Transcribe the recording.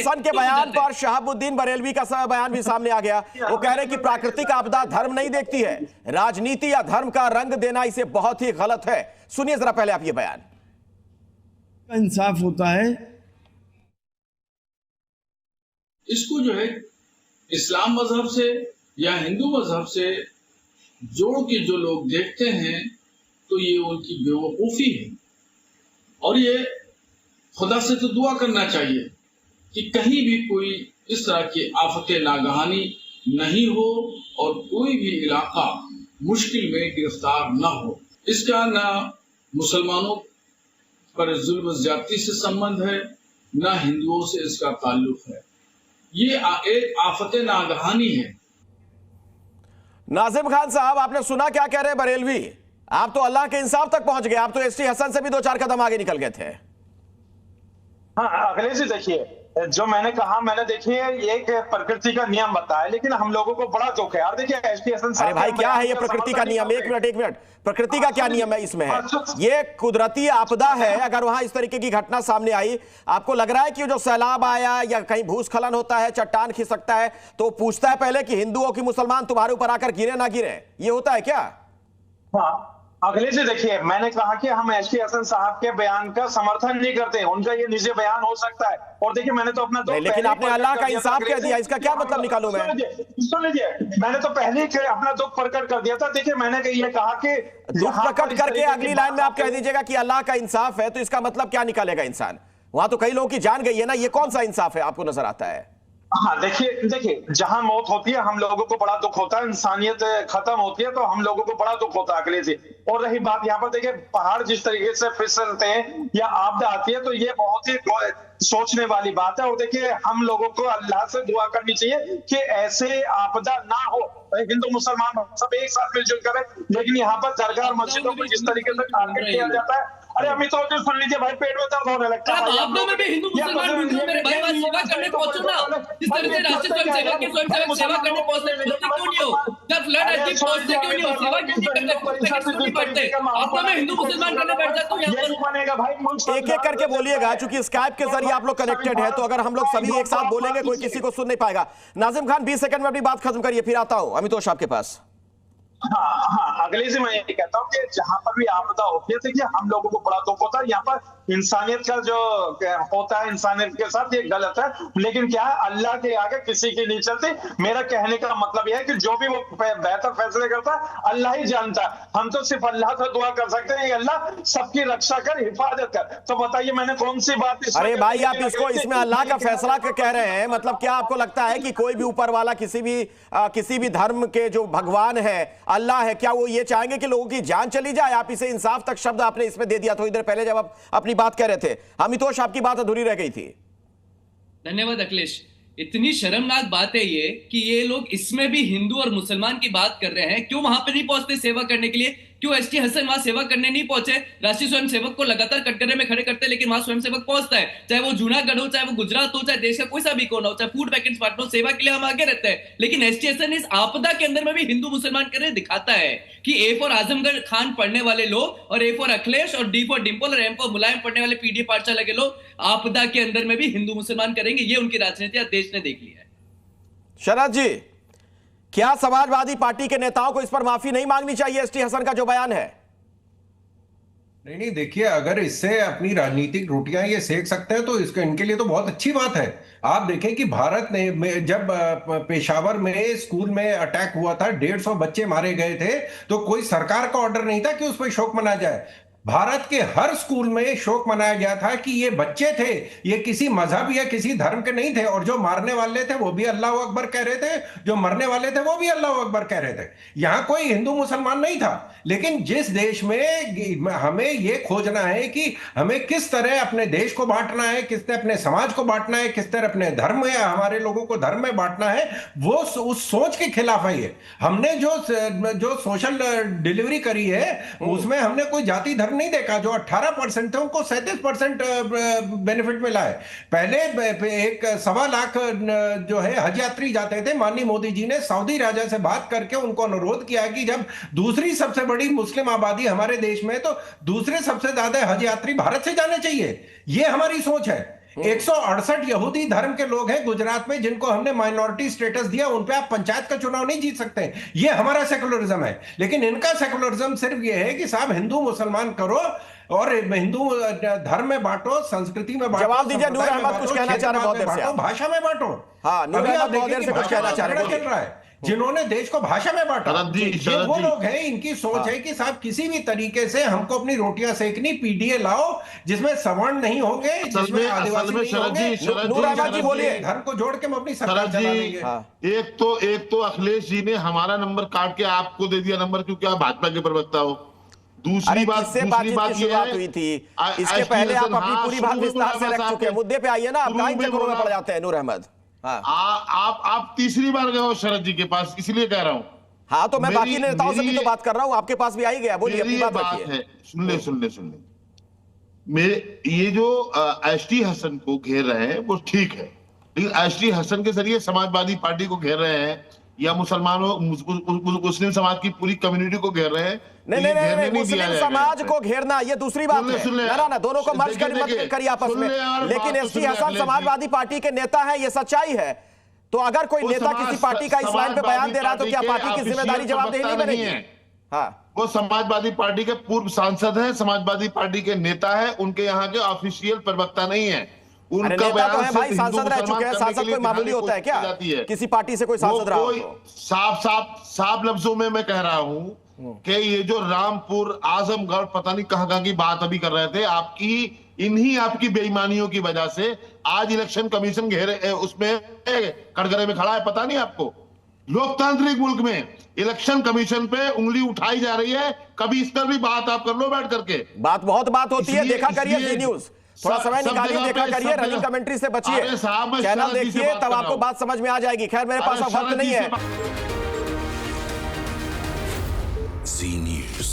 हसन के बयान पर शहाबुद्दीन बरेलवी का बयान भी सामने आ गया। वो कह रहे हैं कि प्राकृतिक आपदा धर्म नहीं देखती है, राजनीति या धर्म का रंग देना इसे बहुत ही गलत है। सुनिए जरा पहले आप ये बयान। इंसाफ होता है, इसको जो है इस्लाम मजहब से या हिंदू मजहब से जोड़ के जो लोग देखते हैं तो ये उनकी बेवकूफी है। और ये खुदा से तो दुआ करना चाहिए कि कहीं भी कोई इस तरह की आफत नागहानी नहीं हो और कोई भी इलाका मुश्किल में गिरफ्तार न हो। इसका न मुसलमानों पर जुल्म ज्यादती से संबंध है, न हिंदुओं से इसका ताल्लुक है। ये एक आफत नागहानी है। नाजिम खान साहब, आपने सुना क्या कह रहे हैं बरेलवी? आप तो अल्लाह के इंसाफ तक पहुंच गए, आप तो एसटी हसन से भी 2-4 कदम आगे निकल गए थे। हाँ, अगले से देखिए, जो मैंने कहा, मैंने देखिए एक प्रकृति का नियम बताया, लेकिन हम लोगों को बड़ा दुख है यार। देखिए एसटी हसन साहब, अरे भाई क्या है ये प्रकृति का नियम? एक मिनट, प्रकृति का क्या नियम है इसमें? है ये कुदरती आपदा है। अगर वहां इस तरीके की घटना सामने आई, आपको लग रहा है कि जो सैलाब आया या कहीं भूस्खलन होता है, चट्टान खिसकता है, तो पूछता है पहले कि हिंदू हो कि मुसलमान, तुम्हारे ऊपर आकर गिरे ना गिरे? ये होता है क्या? हाँ, अगले से देखिए, मैंने कहा कि हम एसटी हसन साहब के बयान का समर्थन नहीं करते, उनका ये निजी बयान हो सकता है। और देखिए मैंने तो अपना लेकिन आपने अल्लाह का इंसाफ कह दिया, इसका क्या मतलब निकालूं मैं? सुन लीजिए, मैंने तो पहले ही अपना दुख प्रकट कर दिया था। देखिए मैंने ये कहा कि दुख प्रकट करके अगली लाइन में आप कह दीजिएगा कि अल्लाह का इंसाफ है, तो इसका मतलब क्या निकालेगा इंसान? वहां तो कई लोगों की जान गई है ना, ये कौन सा इंसाफ है आपको नजर आता है? हाँ, देखिए जहां मौत होती है हम लोगों को बड़ा दुख होता है, इंसानियत खत्म होती है तो हम लोगों को बड़ा दुख होता है अगले से। और रही बात यहाँ पर, देखिए पहाड़ जिस तरीके से फिसलते हैं या आपदा आती है, तो ये बहुत ही सोचने वाली बात है। और देखिए हम लोगों को अल्लाह से दुआ करनी चाहिए कि ऐसे आपदा ना हो, हिंदू मुसलमान सब एक साथ मिलजुल करें। लेकिन यहाँ पर दरगाह और मस्जिदों को जिस तरीके से टारगेट किया जाता है, अरे अमित तो सुन लीजिए भाई, पेट में दर्द होने लगता है। आपदा में भी हिंदू मुसलमान मेरे भाई बात सेवा करने पहुंचो ना। इस तरह से राष्ट्रीय स्वयंसेवक के स्वयंसेवक सेवा करने पहुंचते क्यों नहीं हो? जब फ्लड आती पहुंचते क्यों नहीं हो? सेवा क्यों नहीं करते? आपदा में हिंदू मुसलमान करने बैठ जाते हो यहाँ पर। एक एक करके बोलिएगा, चूंकि स्काइप के जरिए आप लोग कनेक्टेड है, तो अगर हम लोग सभी एक साथ बोलेंगे कोई किसी को सुन नहीं पाएगा। नाजिम खान 20 सेकंड में अपनी बात खत्म करिए, फिर आता हूं अमितोष आपके पास। हाँ, अगले से मैं ये कहता हूँ कि जहां पर भी आपदा होती है, देखिए हम लोगों को बड़ा दुख होता है। यहाँ पर इंसानियत का जो होता है, इंसानियत के साथ ये गलत है। लेकिन क्या है, अल्लाह के आगे किसी की नहीं चलती। मेरा कहने का मतलब यह है कि जो भी वो बेहतर फैसले करता है अल्लाह ही जानता है। हम तो सिर्फ अल्लाह से दुआ कर सकते हैं, अल्लाह सबकी रक्षा कर, हिफाजत कर। तो बताइए मैंने कौन सी बात? अरे भाई आप इसको इसमें अल्लाह का फैसला कह रहे हैं, मतलब क्या आपको लगता है कि कोई भी ऊपर वाला किसी भी धर्म के जो भगवान है, अल्लाह है, क्या वो ये चाहेंगे कि लोगों की जान चली जाए? आप इसे इंसाफ तक शब्द आपने इसमें दे दिया थोड़ी देर पहले जब आप अपनी बात कह रहे थे। अमितोष आपकी बात अधूरी रह गई थी। धन्यवाद अखिलेश। इतनी शर्मनाक बात है ये कि ये लोग इसमें भी हिंदू और मुसलमान की बात कर रहे हैं। क्यों वहां पे नहीं पहुंचते सेवा करने के लिए? क्यों एसटी हसन वहां सेवा करने नहीं पहुंचे? राष्ट्रीय स्वयंसेवक को लगातार कटघरे में खड़े करते हैं, लेकिन वहां स्वयंसेवक पहुंचता है। चाहे वो जूनागढ़ हो, चाहे वो गुजरात हो, चाहे देश का कोई सा भी कोना हो, चाहे फूड पैकेट्स बांटो, सेवा के लिए हम आगे रहते हैं। लेकिन एसटी हसन इस आपदा के अंदर में भी हिंदू मुसलमान करने दिखाता है कि ए फॉर आजमगढ़ खान पढ़ने वाले लोग और ए फॉर अखिलेश और डी फॉर डिंपल और एम फॉर मुलायम पढ़ने वाले पीडी पाठशाला के लोग आपदा के अंदर में भी हिंदू मुसलमान करेंगे। ये उनकी राजनीति देश ने देख लिया है। शरद जी, क्या समाजवादी पार्टी के नेताओं को इस पर माफी नहीं मांगनी चाहिए? एसटी हसन का जो बयान है। नहीं, देखिए अगर इससे अपनी राजनीतिक रोटियां ये सेक सकते हैं तो इसके इनके लिए तो बहुत अच्छी बात है। आप देखें कि भारत ने जब पेशावर में स्कूल में अटैक हुआ था, 150 बच्चे मारे गए थे, तो कोई सरकार का ऑर्डर नहीं था कि उस पर शोक मनाया जाए। भारत के हर स्कूल में शोक मनाया गया था कि ये बच्चे थे, ये किसी मजहब या किसी धर्म के नहीं थे, और जो मारने वाले थे वो भी अल्लाह अकबर कह रहे थे, जो मरने वाले थे वो भी अल्लाह अकबर कह रहे थे। यहां कोई हिंदू मुसलमान नहीं था। लेकिन जिस देश में हमें ये खोजना है कि हमें किस तरह अपने देश को बांटना है, किस तरह अपने समाज को बांटना है, किस तरह अपने धर्म या हमारे लोगों को धर्म में बांटना है, वो उस सोच के खिलाफ है ये। हमने जो सोशल डिलीवरी करी है उसमें हमने कोई जाति धर्म नहीं देखा। जो 18% थे उनको 37% बेनिफिट मिला है। पहले 1.25 लाख जो है हज यात्री जाते थे। माननीय मोदी जी ने सऊदी राजा से बात करके उनको अनुरोध किया कि जब दूसरी सबसे बड़ी मुस्लिम आबादी हमारे देश में है तो दूसरे सबसे ज्यादा हज यात्री भारत से जाने चाहिए। ये हमारी सोच है। 168 यहूदी धर्म के लोग हैं गुजरात में जिनको हमने माइनॉरिटी स्टेटस दिया, उन पे आप पंचायत का चुनाव नहीं जीत सकते। ये हमारा सेकुलरिज्म है। लेकिन इनका सेकुलरिज्म सिर्फ ये है कि साहब हिंदू मुसलमान करो और हिंदू धर्म में बांटो, संस्कृति में बांटो। जवाब दीजिए नूर अहमद, कुछ कहना चाह रहे हैं बहुत देर से, भाषा में बांटो। हाँ, नूर अहमद बहुत देर से कुछ कहना चाह रहे हैं, चल रहा है जिन्होंने देश को भाषा में बांटा। ये वो लोग हैं, इनकी सोच है कि साहब किसी भी तरीके से हमको अपनी रोटियां सेकनी, पीडीए लाओ जिसमें सवर्ण नहीं होंगे, जिसमें आदिवासी नहीं होंगे। नूर अहमद जी बोलिए। धर्म को जोड़ के हम अपनी सरकार चला लेंगे। एक तो अखिलेश जी ने हमारा नंबर काट के आपको दे दिया नंबर, क्योंकि आप भाजपा के प्रवक्ता हो। दूसरी बात ये हुई थी, इसके पहले आप अपनी पूरी बात विस्तार से रख चुके हैं। मुद्दे पे आइए ना, आप कहां चक्करों में पड़ जाते हैं नूर अहमद। आप तीसरी बार गए हो शरद जी के पास, इसलिए कह रहा हूं। हाँ, तो मैं बाकी नेताओं से भी तो बात कर रहा हूं, आपके पास भी आ ही गया। बोलिए, अपनी बात रखिए। सुन ले। ये जो एसटी हसन को घेर रहे हैं वो ठीक है, लेकिन एसटी हसन के जरिए समाजवादी पार्टी को घेर रहे हैं या मुसलमानों मुस्लिम समाज की पूरी कम्युनिटी को घेर रहे हैं। नहीं, मुस्लिम समाज को घेरना ये दूसरी बात है ना, दोनों को मर्ज करिए आपस में। लेकिन एसटी हसन समाजवादी पार्टी के नेता है, ये सच्चाई है। तो अगर कोई नेता किसी पार्टी का इस लाइन पे बयान दे रहा है तो क्या पार्टी की जिम्मेदारी जवाबदेही नहीं बनेगी? हाँ, वो समाजवादी पार्टी के पूर्व सांसद है, समाजवादी पार्टी के नेता है, उनके यहाँ के ऑफिशियल प्रवक्ता नहीं है। उनका नेता तो है भाई, सांसद रह चुके हैं। सांसद कोई मामूली होता है क्या? किसी पार्टी से कोई सांसद रहा हो? साफ लफ्जों में मैं कह रहा हूं कि ये जो रामपुर, आजमगढ़, पता नहीं कहां की बात अभी कर रहे थे, आपकी बेईमानियों की वजह से आज इलेक्शन कमीशन घेरे उसमें कटघरे में खड़ा है। पता नहीं आपको? लोकतांत्रिक मुल्क में इलेक्शन कमीशन पे उंगली उठाई जा रही है। कभी इस पर भी बात आप कर लो बैठ करके। बात होती है। देखा करिए जी न्यूज, थोड़ा समय निकालिए, देखा करिए, रनिंग कमेंट्री से बचिए, चैनल देखिए, तब आपको बात समझ में आ जाएगी। खैर, मेरे पास वक्त नहीं है। जी न्यूज।